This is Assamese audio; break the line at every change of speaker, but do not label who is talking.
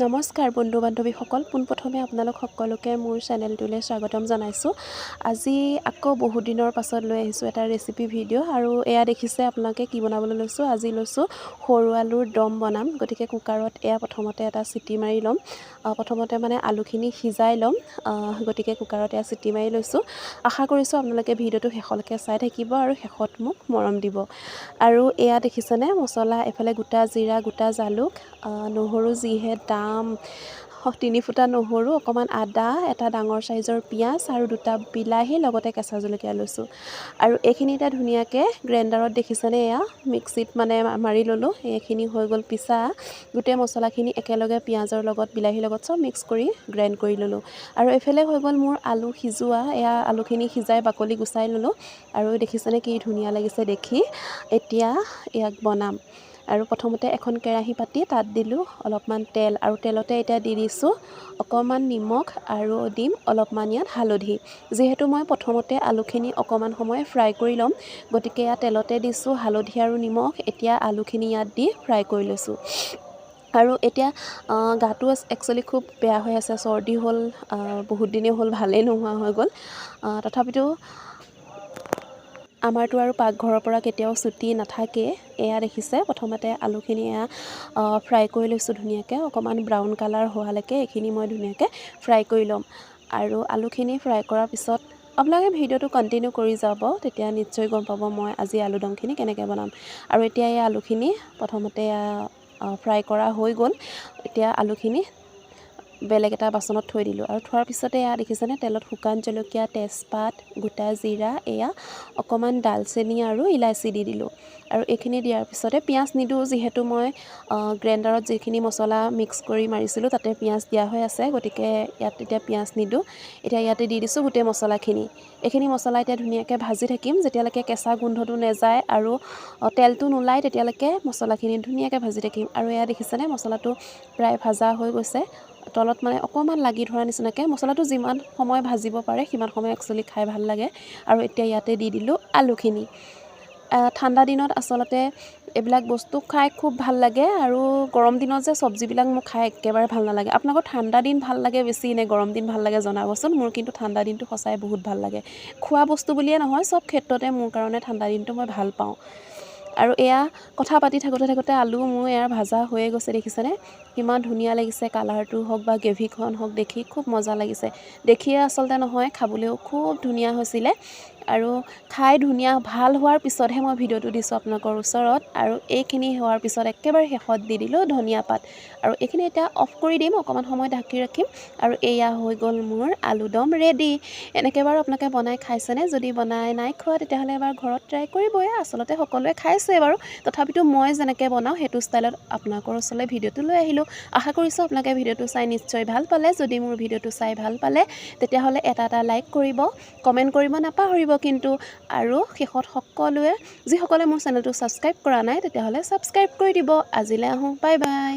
নমস্কাৰ বন্ধু বান্ধৱীসকল, পোনপ্ৰথমে আপোনালোক সকলোকে মোৰ চেনেলটোলৈ স্বাগতম জনাইছোঁ। আজি আকৌ বহুত দিনৰ পাছত লৈ আহিছোঁ এটা ৰেচিপি ভিডিঅ' আৰু এয়া দেখিছে আপোনালোকে কি বনাবলৈ লৈছোঁ। আজি লৈছোঁ সৰু আলুৰ দম বনাম। গতিকে কুকাৰত এয়া প্ৰথমতে এটা চিটি মাৰি ল'ম। প্ৰথমতে মানে আলুখিনি সিজাই ল'ম। গতিকে কুকাৰত এয়া চিটি মাৰি লৈছোঁ। আশা কৰিছোঁ আপোনালোকে ভিডিঅ'টো শেষলৈকে চাই থাকিব আৰু শেষত মোক মৰম দিব। আৰু এয়া দেখিছেনে মছলা, এফালে গোটা জিৰা, গোটা জালুক, নহৰু যিহে দাম, 3 ফুটা নহৰু, অকণমান আদা, এটা ডাঙৰ চাইজৰ পিঁয়াজ আৰু 2টা বিলাহী, লগতে কেঁচা জলকীয়া লৈছোঁ। আৰু এইখিনি এতিয়া ধুনীয়াকৈ গ্ৰাইণ্ডাৰত দেখিছেনে এয়া মিক্সিত মানে মাৰি ল'লোঁ। এইখিনি হৈ গ'ল পিছা। গোটেই মছলাখিনি একেলগে পিঁয়াজৰ লগত বিলাহীৰ লগত চব মিক্স কৰি গ্ৰাইণ্ড কৰি ল'লোঁ। আৰু এইফালে হৈ গ'ল মোৰ আলু সিজোৱা। এয়া আলুখিনি সিজাই বাকলি গুচাই ল'লোঁ। আৰু দেখিছেনে কি ধুনীয়া লাগিছে দেখি। এতিয়া ইয়াক বনাম। আৰু প্ৰথমতে এখন কেৰাহী পাতি তাত দিলোঁ অলপমান তেল, আৰু তেলতে এতিয়া দি দিছোঁ অকণমান নিমখ আৰু দিম অলপমান ইয়াত হালধি। যিহেতু মই প্ৰথমতে আলুখিনি অকণমান সময় ফ্ৰাই কৰি ল'ম, গতিকে ইয়াত তেলতে দিছোঁ হালধি আৰু নিমখ। এতিয়া আলুখিনি ইয়াত দি ফ্ৰাই কৰি লৈছোঁ। আৰু এতিয়া গাটো একচুৱেলি খুব বেয়া হৈ আছে, চৰ্দি হ'ল, বহুত দিনেই হ'ল, ভালেই নোহোৱা হৈ গ'ল। তথাপিতো আমাৰতো আৰু পাকঘৰৰ পৰা কেতিয়াও ছুটি নাথাকেই। এয়া দেখিছে প্ৰথমতে আলুখিনি এয়া ফ্ৰাই কৰি লৈছোঁ ধুনীয়াকৈ, অকণমান ব্ৰাউন কালাৰ হোৱালৈকে এইখিনি মই ধুনীয়াকৈ ফ্ৰাই কৰি ল'ম। আৰু আলুখিনি ফ্ৰাই কৰাৰ পিছত আপোনালোকে ভিডিঅ'টো কণ্টিনিউ কৰি যাব, তেতিয়া নিশ্চয় গম পাব মই আজি আলুদমখিনি কেনেকৈ বনাম। আৰু এতিয়া এই আলুখিনি প্ৰথমতে ফ্ৰাই কৰা হৈ গ'ল। এতিয়া আলুখিনি বেলেগ এটা বাচনত থৈ দিলোঁ। আৰু থোৱাৰ পিছতে এয়া দেখিছেনে তেলত শুকান জলকীয়া, তেজপাত, গোটা জিৰা, এয়া অকণমান ডালচেনি আৰু ইলাচি দি দিলোঁ। আৰু এইখিনি দিয়াৰ পিছতে পিঁয়াজ নিদিওঁ, যিহেতু মই গ্ৰাইণ্ডাৰত যিখিনি মছলা মিক্স কৰি মাৰিছিলোঁ তাতে পিঁয়াজ দিয়া হৈ আছে, গতিকে ইয়াত এতিয়া পিঁয়াজ নিদিওঁ। এতিয়া ইয়াতে দি দিছোঁ গোটেই মছলাখিনি। এইখিনি মছলা এতিয়া ধুনীয়াকৈ ভাজি থাকিম যেতিয়ালৈকে কেঁচা গোন্ধটো নাযায় আৰু তেলটো নোলায়, তেতিয়ালৈকে মছলাখিনি ধুনীয়াকৈ ভাজি থাকিম। আৰু এয়া দেখিছেনে মছলাটো প্ৰায় ভাজা হৈ গৈছে, তলত মানে অকণমান লাগি ধৰা নিচিনাকৈ। মছলাটো যিমান সময় ভাজিব পাৰে সিমান সময় একচুৱেলি খাই ভাল লাগে। আৰু এতিয়া ইয়াতে দি দিলোঁ আলুখিনি। ঠাণ্ডা দিনত আচলতে এইবিলাক বস্তু খাই খুব ভাল লাগে, আৰু গৰম দিনত যে চব্জিবিলাক মোক খাই একেবাৰে ভাল নালাগে। আপোনালোকৰ ঠাণ্ডা দিন ভাল লাগে বেছি নে গৰম দিন ভাল লাগে জনাবচোন। মোৰ কিন্তু ঠাণ্ডা দিনটো সঁচাই বহুত ভাল লাগে। খোৱা বস্তু বুলিয়ে নহয়, চব ক্ষেত্ৰতে মোৰ কাৰণে ঠাণ্ডা দিনটো মই ভাল পাওঁ। আৰু এয়া কথা পাতি থাকোঁতে আলু মোৰ এয়া ভাজা হৈয়ে গৈছে, দেখিছেনে কিমান ধুনীয়া লাগিছে। কালাৰটো হওক বা গ্ৰেভিখন হওক, দেখি খুব মজা লাগিছে। দেখিয়ে আচলতে নহয়, খাবলৈও খুব ধুনীয়া হৈছিলে। আৰু খাই ধুনীয়া ভাল হোৱাৰ পিছতহে মই ভিডিঅ'টো দিছোঁ আপোনালোকৰ ওচৰত। আৰু এইখিনি হোৱাৰ পিছত একেবাৰে শেষত দি দিলোঁ ধনিয়া পাত। আৰু এইখিনি এতিয়া অফ কৰি দিম, অকণমান সময় ঢাকি ৰাখিম। আৰু এয়া হৈ গ'ল মোৰ আলুদম ৰেডি। এনেকৈ বাৰু আপোনালোকে বনাই খাইছেনে? যদি বনাই নাই খোৱা তেতিয়াহ'লে এবাৰ ঘৰত ট্ৰাই কৰিবই। আচলতে সকলোৱে খাইছে বাৰু, তথাপিতো মই যেনেকৈ বনাওঁ সেইটো ষ্টাইলত আপোনালোকৰ ওচৰলৈ ভিডিঅ'টো লৈ আহিলোঁ। আশা কৰিছোঁ আপোনালোকে ভিডিঅ'টো চাই নিশ্চয় ভাল পালে। যদি মোৰ ভিডিঅ'টো চাই ভাল পালে তেতিয়াহ'লে এটা লাইক কৰিব, কমেণ্ট কৰিব নাপাহৰিব কিন্তু। আৰু শেষত সকলোৱে যিসকলে মোৰ চেনেলটো ছাবস্ক্ৰাইব কৰা নাই তেতিয়াহ'লে ছাবস্ক্ৰাইব কৰি দিব। আজিলৈ আহোঁ, বাই বাই।